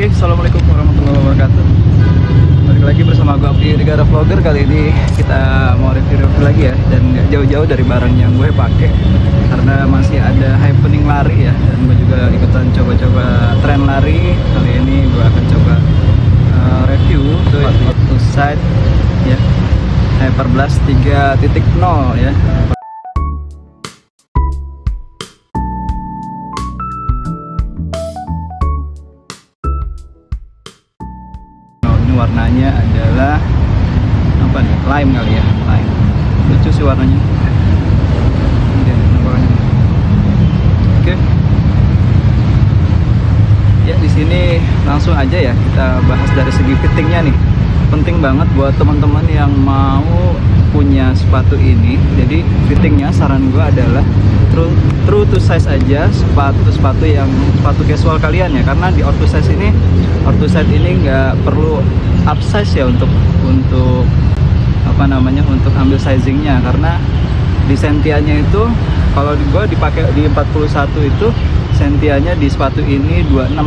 Assalamualaikum warahmatullahi wabarakatuh. Balik lagi bersama gue Abdi Negara Vlogger. Kali ini kita mau review lagi ya, dan nggak jauh-jauh dari barang yang gue pakai karena masih ada happening lari ya, dan gue juga ikutan coba-coba tren lari. Kali ini gue akan coba review tuh Orthosight ya, Hyperblast 3.0 ya. Warnanya adalah apa nih? Lime kali ya, lime. Lucu sih warnanya. Oke. Ya di sini langsung aja ya kita bahas dari segi fittingnya nih. Penting banget buat teman-teman yang mau punya sepatu ini. Jadi fittingnya saran gue adalah true to size aja, sepatu yang sepatu casual kalian ya, karena di Orthosight ini nggak perlu upsize ya untuk apa namanya, untuk ambil sizingnya, karena di sentiannya itu kalau gue dipakai di 41 itu sentiannya di sepatu ini 26,5,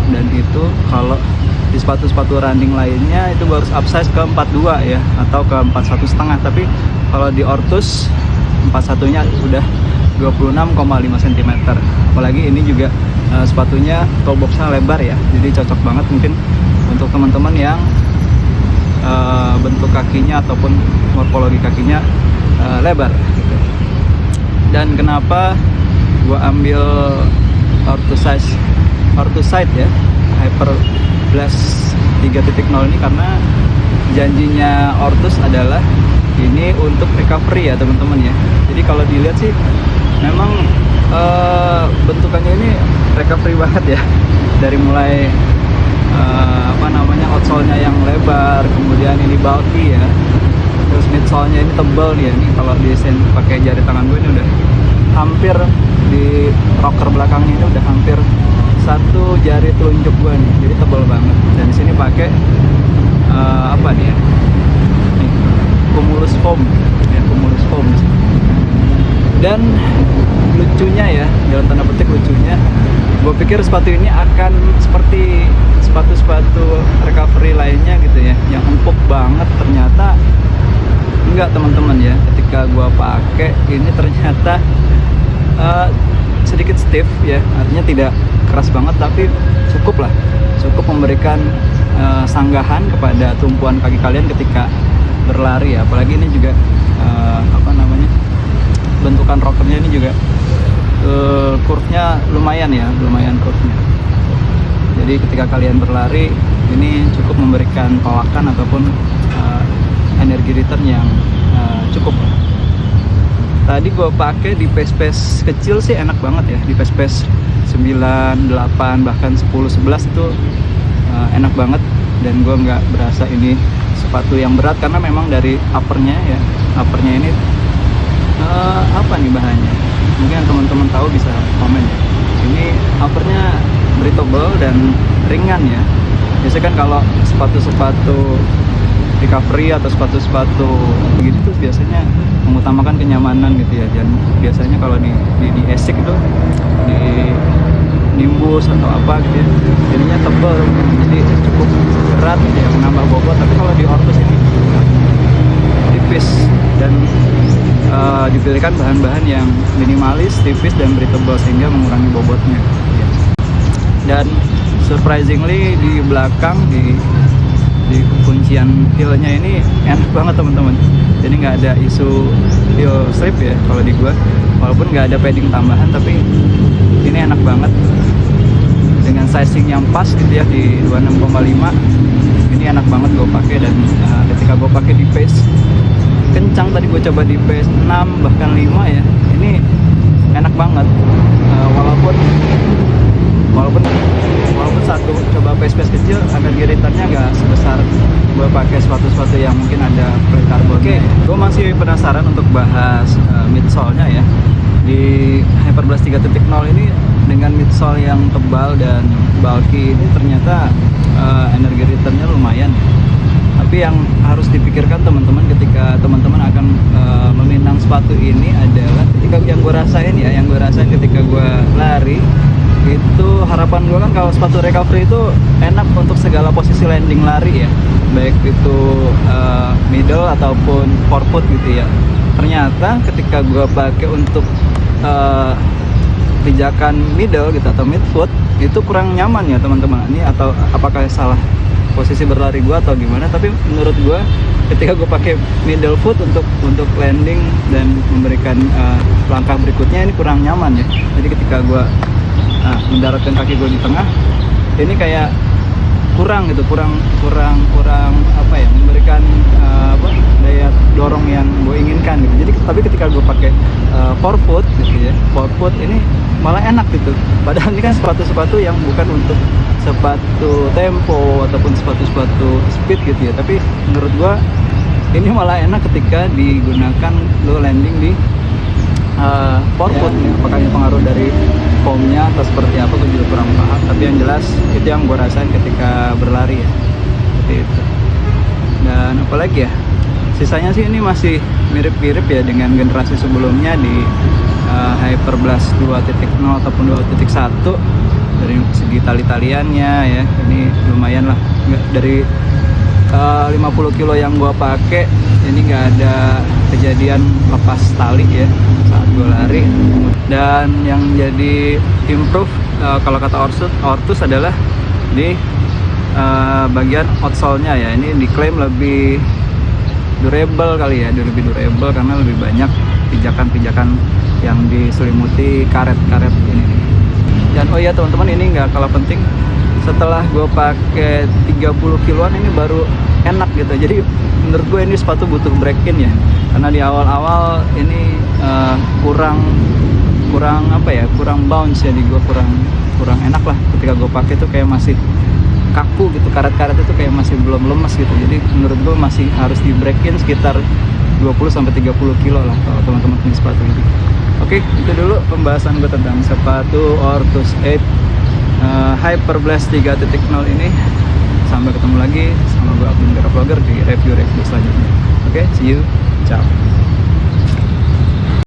dan itu kalau di sepatu-sepatu running lainnya itu harus upsize ke 42 ya, atau ke 41,5. Tapi kalau di Orthos 41 nya udah 26,5 cm. Apalagi ini juga sepatunya toe boxnya lebar ya, jadi cocok banget mungkin untuk teman-teman yang bentuk kakinya ataupun morfologi kakinya lebar gitu. Dan kenapa gua ambil Orthosight ya, Hyperblast 3.0 ini, karena janjinya Orthos adalah ini untuk recovery ya teman-teman ya. Jadi kalau dilihat sih memang bentukannya ini recovery banget ya, dari mulai apa namanya, outsole-nya yang lebar, kemudian ini bulky ya, terus midsole-nya ini tebal nih ya. Ini kalau desain pakai jari tangan gue ini udah hampir di rocker belakangnya ini udah hampir satu jari telunjuk gue nih, jadi tebal banget. Dan di sini pakai apa nih ya, nih, Cumulus foam ya, Cumulus foam. Dan lucunya ya, dalam tanda petik lucunya, gue pikir sepatu ini akan seperti sepatu-sepatu recovery lainnya gitu ya, yang empuk banget. Ternyata enggak teman-teman ya. Ketika gue pakai ini ternyata sedikit stiff ya, artinya tidak keras banget, tapi cukup memberikan sanggahan kepada tumpuan kaki kalian ketika berlari ya. Apalagi ini juga apa namanya, bentukan rockernya ini juga curve-nya lumayan curve-nya. Jadi ketika kalian berlari ini cukup memberikan pawakan ataupun energi return yang cukup. Tadi gue pakai di pace kecil sih enak banget ya, di pace 9, 8 bahkan 10, 11 tuh enak banget, dan gue nggak berasa ini sepatu yang berat, karena memang dari uppernya ini apa nih bahannya, mungkin teman-teman tahu bisa komen ya. Ini uppernya breathable dan ringan ya. Biasanya kan kalau sepatu-sepatu recovery atau sepatu-sepatu begitu tuh biasanya mengutamakan kenyamanan gitu ya. Dan biasanya kalau di Asics itu, di Nimbus atau apa gitu ya, jadinya tebal, jadi cukup berat ya, menambah bobot. Tapi kalau di Orthos ini tipis dan dipilihkan bahan-bahan yang minimalis, tipis dan breathable sehingga mengurangi bobotnya. Dan surprisingly di belakang di kuncian heel-nya ini enak banget teman-teman. Jadi nggak ada isu heel slip ya kalau di gua, walaupun nggak ada padding tambahan, tapi ini enak banget dengan sizing yang pas gitu ya, di 26,5. Ini enak banget gue pakai, dan ketika gue pakai di pace kencang, tadi gue coba di pace 6 bahkan 5 ya, ini enak banget. Walaupun satu coba pace kecil, energi returnnya gak sebesar gue pakai sepatu-sepatu yang mungkin ada plate carbon. Oke, gue masih penasaran untuk bahas midsole-nya ya. Di Hyperblast 3.0 ini dengan midsole yang tebal dan bulky ini ternyata energi returnnya lumayan. Tapi yang harus dipikirkan teman-teman ketika teman-teman akan meminang sepatu ini adalah ketika yang gue rasain ketika gue lari itu harapan gue kan kalau sepatu recovery itu enak untuk segala posisi landing lari ya, baik itu middle ataupun forefoot gitu ya. Ternyata ketika gue pakai untuk pijakan middle gitu atau midfoot itu kurang nyaman ya teman-teman. Ini atau apakah salah posisi berlari gue atau gimana, tapi menurut gue ketika gue pakai middle foot untuk landing dan memberikan langkah berikutnya ini kurang nyaman ya. Jadi ketika gue mendaratkan kaki gue di tengah, ini kayak kurang gitu, kurang apa ya, memberikan daya dorong yang gue inginkan gitu. Jadi tapi ketika gue pakai forefoot gitu ya, forefoot ini malah enak gitu. Padahal ini kan sepatu-sepatu yang bukan untuk sepatu tempo ataupun sepatu-sepatu speed gitu ya, tapi menurut gue ini malah enak ketika digunakan lo landing di forefoot ya. Apakah ini pengaruh dari foamnya atau seperti apa, gue juga kurang paham, tapi yang jelas itu yang gue rasain ketika berlari ya, seperti itu. Dan apalagi ya, sisanya sih ini masih mirip-mirip ya dengan generasi sebelumnya di Hyperblast 2.0 ataupun 2.1. Dari segi tali-taliannya ya, ini lumayan lah. Dari 50 kilo yang gua pakai, ini nggak ada kejadian lepas tali ya saat gua lari. Dan yang jadi improve kalau kata Ortus adalah di bagian outsole-nya ya. Ini diklaim lebih durable kali ya, lebih durable karena lebih banyak pijakan-pijakan yang diselimuti karet-karet ini. Dan oh iya teman-teman, ini nggak kalah penting, setelah gue pakai 30 kiloan ini baru enak gitu. Jadi menurut gue ini sepatu butuh break-in ya, karena di awal-awal ini kurang apa ya, kurang bounce, jadi gue kurang enak lah ketika gue pakai tuh, kayak masih kaku gitu, karet-karet itu kayak masih belum lemes gitu. Jadi menurut gue masih harus di break-in sekitar 20-30 kilo lah kalau teman-teman punya sepatu ini. Oke, itu dulu pembahasan gue tentang sepatu Ortus 8 Hyperblast 3.0 ini. Sampai ketemu lagi sama gue Abdul Vlogger di review selanjutnya. Oke, see you, ciao.